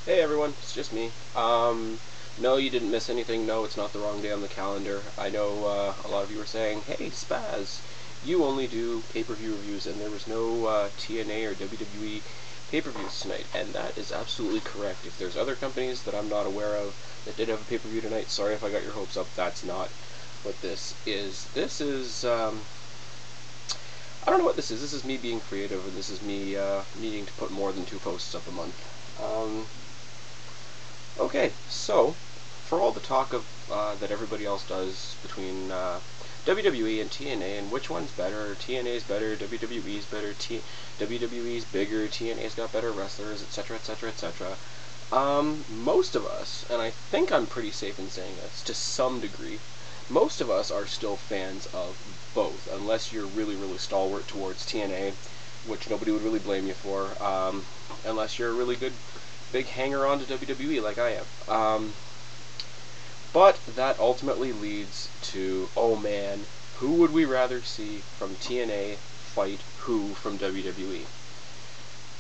Hey everyone, it's just me. No, you didn't miss anything. No, it's not the wrong day on the calendar. I know a lot of you were saying, hey, Spaz, you only do pay-per-view reviews, and there was no TNA or WWE pay-per-views tonight, and that is absolutely correct. If there's other companies that I'm not aware of that did have a pay-per-view tonight, sorry if I got your hopes up. That's not what this is. This is, I don't know what this is. This is me being creative, and this is me needing to put more than 2 posts up a month. Okay, so, for all the talk of that everybody else does between WWE and TNA, and which one's better, TNA's better, WWE's better, WWE's bigger, TNA's got better wrestlers, etc., etc., etc., most of us, and I think I'm pretty safe in saying this, to some degree, most of us are still fans of both, unless you're really, really stalwart towards TNA, which nobody would really blame you for, unless you're a really good big hanger-on to WWE like I am. But that ultimately leads to, oh man, who would we rather see from TNA fight who from WWE?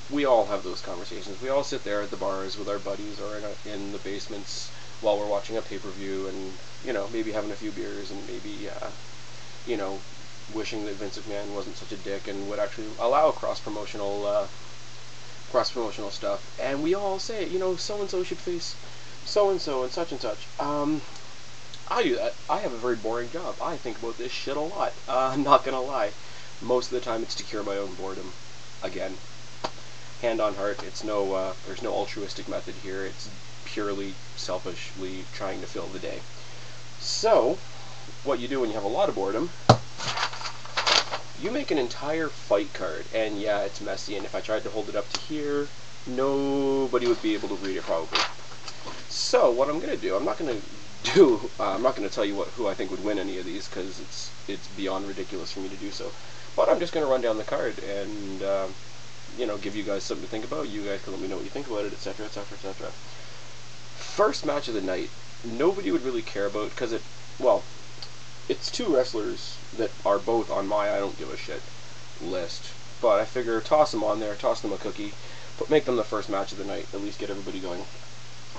We all have those conversations. We all sit there at the bars with our buddies or in the basements while we're watching a pay-per-view and, you know, maybe having a few beers and maybe, you know, wishing that Vince McMahon wasn't such a dick and would actually allow cross-promotional stuff, and we all say, you know, so-and-so should face so-and-so and such and such. I do that. I have a very boring job. I think about this shit a lot. I'm not gonna lie. Most of the time it's to cure my own boredom. Again, hand on heart, it's no, there's no altruistic method here. It's purely selfishly trying to fill the day. So, what you do when you have a lot of boredom, you make an entire fight card, and yeah, it's messy, and if I tried to hold it up to here, nobody would be able to read it probably. So, what I'm gonna do, I'm not gonna tell you who I think would win any of these, because it's beyond ridiculous for me to do so. But I'm just gonna run down the card and, you know, give you guys something to think about. You guys can let me know what you think about it, etc., etc., etc. First match of the night, nobody would really care about, because it's 2 wrestlers that are both on my I don't give a shit list, but I figure toss them on there, toss them a cookie, but make them the first match of the night, at least get everybody going.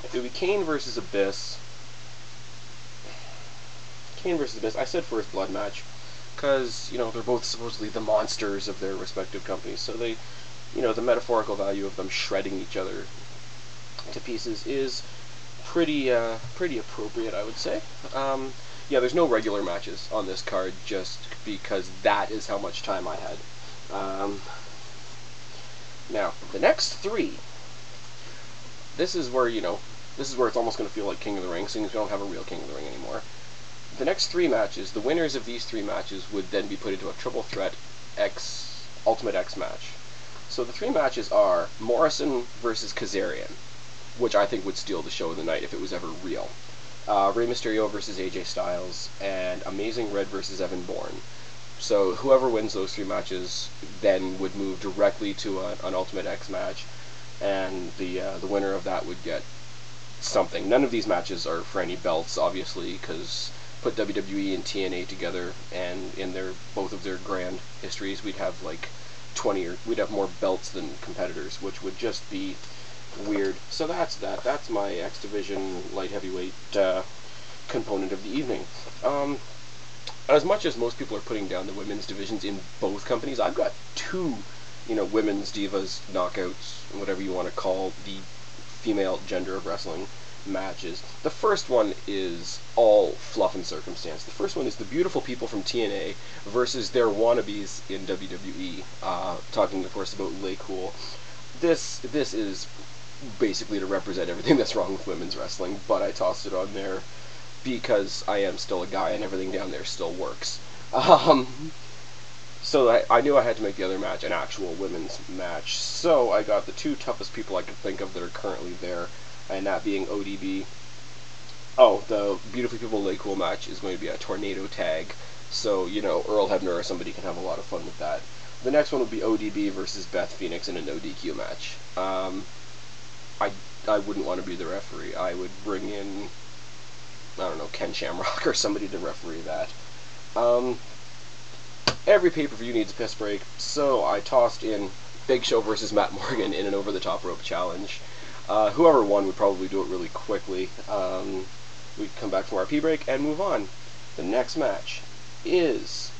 It would be Kane versus Abyss. I said first blood match, because, you know, they're both supposedly the monsters of their respective companies, so they, you know, the metaphorical value of them shredding each other to pieces is pretty appropriate, I would say. Yeah, there's no regular matches on this card, just because that is how much time I had. Now, the next 3, this is where, you know, this is where it's almost going to feel like King of the Ring, since we don't have a real King of the Ring anymore. The next 3 matches, the winners of these 3 matches would then be put into a triple threat Ultimate X match. So the 3 matches are Morrison versus Kazarian, which I think would steal the show of the night if it was ever real. Rey Mysterio versus AJ Styles, and Amazing Red versus Evan Bourne. So whoever wins those 3 matches then would move directly to an Ultimate X match, and the winner of that would get something. None of these matches are for any belts, obviously, because put WWE and TNA together, and in both of their grand histories, we'd have like 20 or we'd have more belts than competitors, which would just be weird. So that's that. That's my X Division light heavyweight component of the evening. As much as most people are putting down the women's divisions in both companies, I've got 2, you know, women's divas, knockouts, whatever you want to call the female gender of wrestling matches. The first one is all fluff and circumstance. The first one is the beautiful people from TNA versus their wannabes in WWE. Talking, of course, about Lay Cool. This is basically to represent everything that's wrong with women's wrestling, but I tossed it on there because I am still a guy and everything down there still works. So I knew I had to make the other match an actual women's match, so I got the 2 toughest people I could think of that are currently there, and that being ODB. Oh, the Beautiful People Lay Cool match is going to be a tornado tag, so, you know, Earl Hebner or somebody can have a lot of fun with that. The next one would be ODB versus Beth Phoenix in a no DQ match. I wouldn't want to be the referee. I would bring in, I don't know, Ken Shamrock or somebody to referee that. Every pay-per-view needs a piss break, so I tossed in Big Show versus Matt Morgan in an over-the-top rope challenge. Whoever won would probably do it really quickly. We'd come back from our pee break and move on. The next match is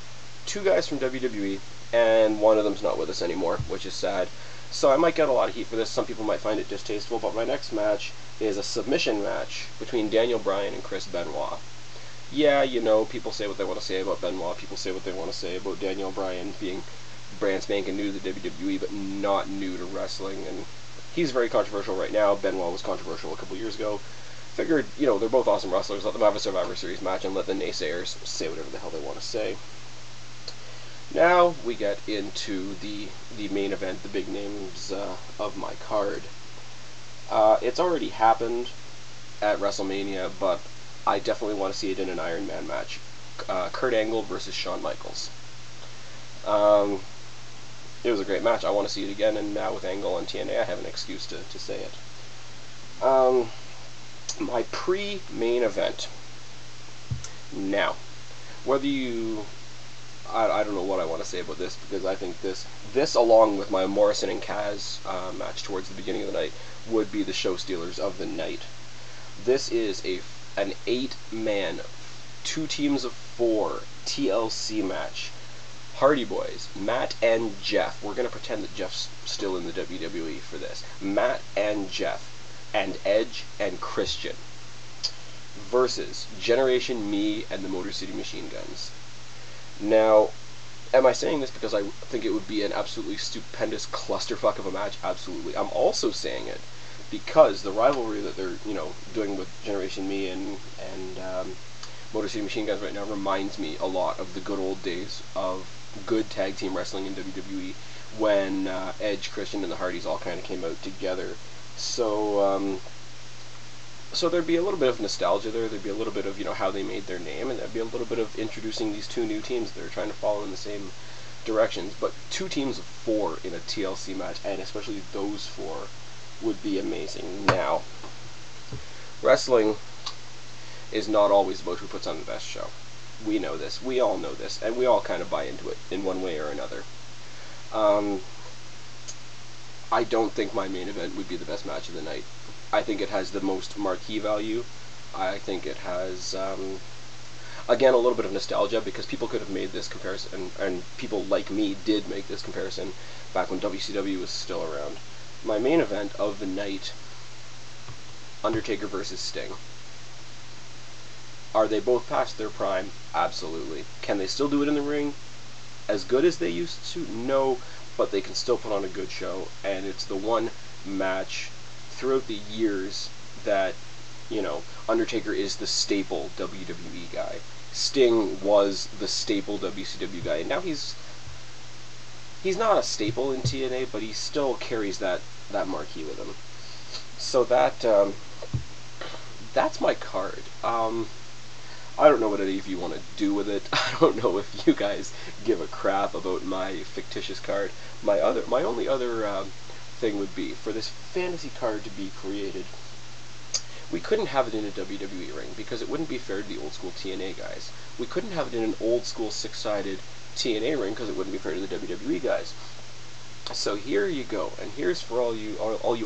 two guys from WWE, and one of them's not with us anymore, which is sad. So I might get a lot of heat for this. Some people might find it distasteful, but my next match is a submission match between Daniel Bryan and Chris Benoit. Yeah, you know, people say what they want to say about Benoit. People say what they want to say about Daniel Bryan being brand spanking new to the WWE, but not new to wrestling. And he's very controversial right now. Benoit was controversial a couple years ago. Figured, you know, they're both awesome wrestlers. Let them have a Survivor Series match and let the naysayers say whatever the hell they want to say. Now we get into the main event, the big names of my card. It's already happened at WrestleMania, but I definitely want to see it in an Iron Man match. Kurt Angle versus Shawn Michaels. It was a great match. I want to see it again, and now with Angle on TNA, I have an excuse to say it. My pre-main event. Now, whether you... I don't know what I want to say about this, because I think this along with my Morrison and Kaz match towards the beginning of the night would be the show stealers of the night. This is an 8-man, 2 teams of 4 TLC match. Hardy Boys, Matt and Jeff. We're going to pretend that Jeff's still in the WWE for this. Matt and Jeff, and Edge and Christian versus Generation Me and the Motor City Machine Guns. Now, am I saying this because I think it would be an absolutely stupendous clusterfuck of a match? Absolutely. I'm also saying it because the rivalry that they're, you know, doing with Generation Me and Motor City Machine Guns right now reminds me a lot of the good old days of good tag team wrestling in WWE when Edge, Christian, and the Hardys all kind of came out together. So, so there'd be a little bit of nostalgia there. There'd be a little bit of, you know, how they made their name, and there'd be a little bit of introducing these 2 new teams that are trying to follow in the same directions. But 2 teams of 4 in a TLC match, and especially those 4, would be amazing. Now, wrestling is not always about who puts on the best show. We know this. We all know this, and we all kind of buy into it in one way or another. I don't think my main event would be the best match of the night. I think it has the most marquee value. I think it has, again, a little bit of nostalgia, because people could have made this comparison, and people like me did make this comparison back when WCW was still around. My main event of the night, Undertaker versus Sting. Are they both past their prime? Absolutely. Can they still do it in the ring as good as they used to? No, but they can still put on a good show, and it's the one match throughout the years that, you know, Undertaker is the staple WWE guy. Sting was the staple WCW guy, and now he's not a staple in TNA, but he still carries that marquee with him. So that's my card. I don't know what any of you want to do with it. I don't know if you guys give a crap about my fictitious card. My only other thing would be, for this fantasy card to be created, we couldn't have it in a WWE ring, because it wouldn't be fair to the old school TNA guys. We couldn't have it in an old school 6-sided TNA ring, because it wouldn't be fair to the WWE guys. So here you go, and here's for all you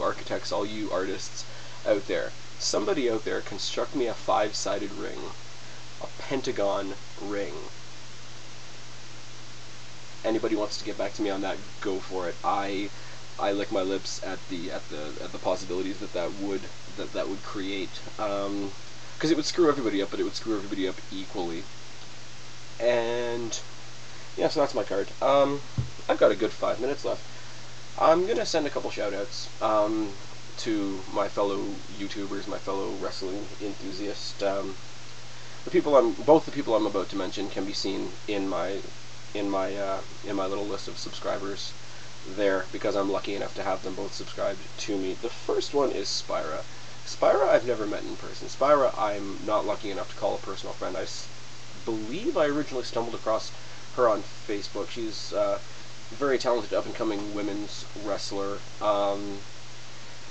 architects, all you artists out there. Somebody out there construct me a 5-sided ring. A pentagon ring. Anybody wants to get back to me on that, go for it. I lick my lips at the possibilities that would create, because it would screw everybody up, but it would screw everybody up equally. And yeah, so that's my card. I've got a good 5 minutes left. I'm gonna send a couple shoutouts to my fellow YouTubers, my fellow wrestling enthusiasts. Both the people I'm about to mention can be seen in my little list of subscribers there, because I'm lucky enough to have them both subscribed to me. The first one is Spyra. Spyra I've never met in person. Spyra I'm not lucky enough to call a personal friend. I believe I originally stumbled across her on Facebook. She's a very talented up-and-coming women's wrestler.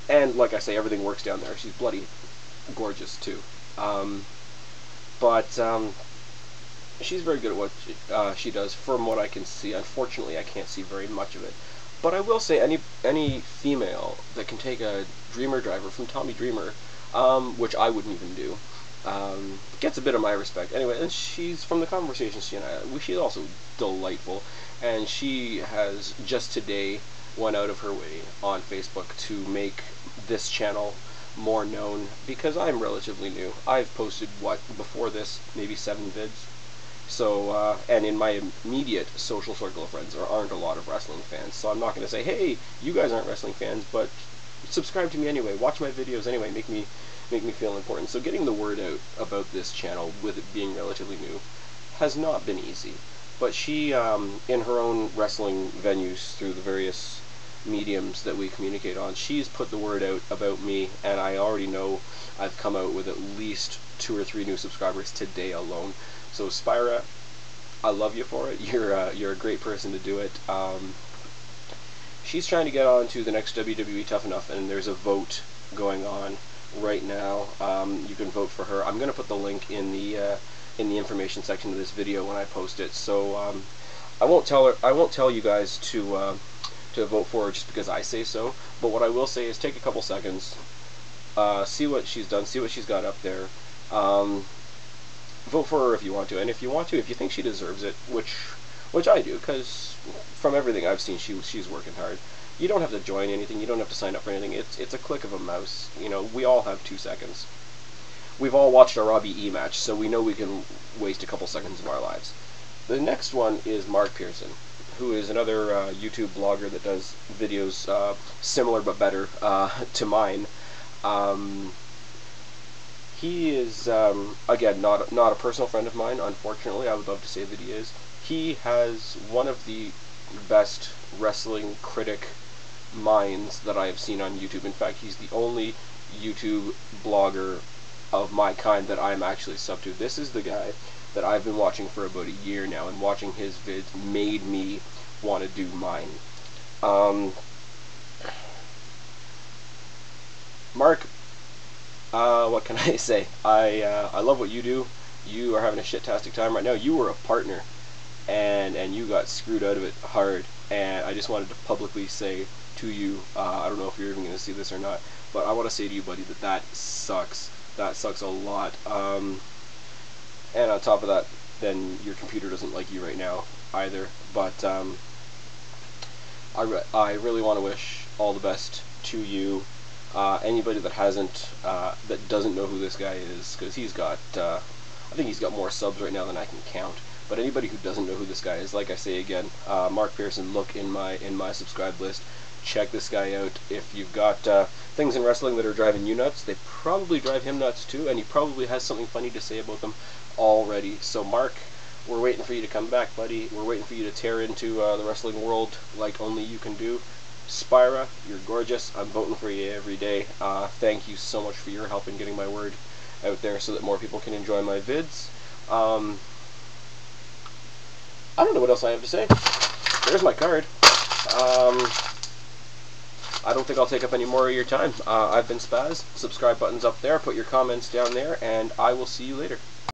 And like I say, everything works down there. She's bloody gorgeous too. But she's very good at what she does, from what I can see. Unfortunately, I can't see very much of it. But I will say any female that can take a Dreamer driver from Tommy Dreamer, which I wouldn't even do, gets a bit of my respect. Anyway, and she's, from the conversations she and I, she's also delightful, and she has just today went out of her way on Facebook to make this channel more known, because I'm relatively new. I've posted, before this, maybe 7 vids. So, and in my immediate social circle of friends, there aren't a lot of wrestling fans, so I'm not going to say, hey, you guys aren't wrestling fans, but subscribe to me anyway, watch my videos anyway, make me feel important. So getting the word out about this channel, with it being relatively new, has not been easy. But she, in her own wrestling venues, through the various mediums that we communicate on, she's put the word out about me, and I already know I've come out with at least 2 or 3 new subscribers today alone. So Spyra, I love you for it. You're a great person to do it. She's trying to get on to the next WWE Tough Enough, and there's a vote going on right now. You can vote for her. I'm going to put the link in the information section of this video when I post it. So I won't tell you guys to vote for her just because I say so. But what I will say is take a couple seconds, see what she's done, see what she's got up there. Vote for her if you want to, and if you think she deserves it, which I do, because from everything I've seen, she's working hard. You don't have to join anything, you don't have to sign up for anything. It's a click of a mouse. You know, we all have 2 seconds. We've all watched a Robbie E match, so we know we can waste a couple seconds of our lives. The next one is Marc Pearson, who is another YouTube blogger that does videos similar but better to mine. He is, again, not a personal friend of mine, unfortunately. I would love to say that he is. He has one of the best wrestling critic minds that I have seen on YouTube. In fact, he's the only YouTube blogger of my kind that I'm actually sub to. This is the guy that I've been watching for about a year now, and watching his vids made me want to do mine. Marc, what can I say? I love what you do. You are having a shit-tastic time right now. You were a partner, and you got screwed out of it hard, and I just wanted to publicly say to you, I don't know if you're even going to see this or not, but I want to say to you, buddy, that sucks. That sucks a lot. And on top of that, then your computer doesn't like you right now either. But I really want to wish all the best to you. Anybody that that doesn't know who this guy is, because he's got, I think he's got more subs right now than I can count. But anybody who doesn't know who this guy is, like I say again, Marc Pearson, look in my subscribe list. Check this guy out. If you've got things in wrestling that are driving you nuts, they probably drive him nuts too, and he probably has something funny to say about them already. So Marc, we're waiting for you to come back, buddy. We're waiting for you to tear into the wrestling world like only you can do. Spyra, you're gorgeous. I'm voting for you every day. Thank you so much for your help in getting my word out there so that more people can enjoy my vids. I don't know what else I have to say. There's my card. I don't think I'll take up any more of your time. I've been Spaz. Subscribe button's up there. Put your comments down there, and I will see you later.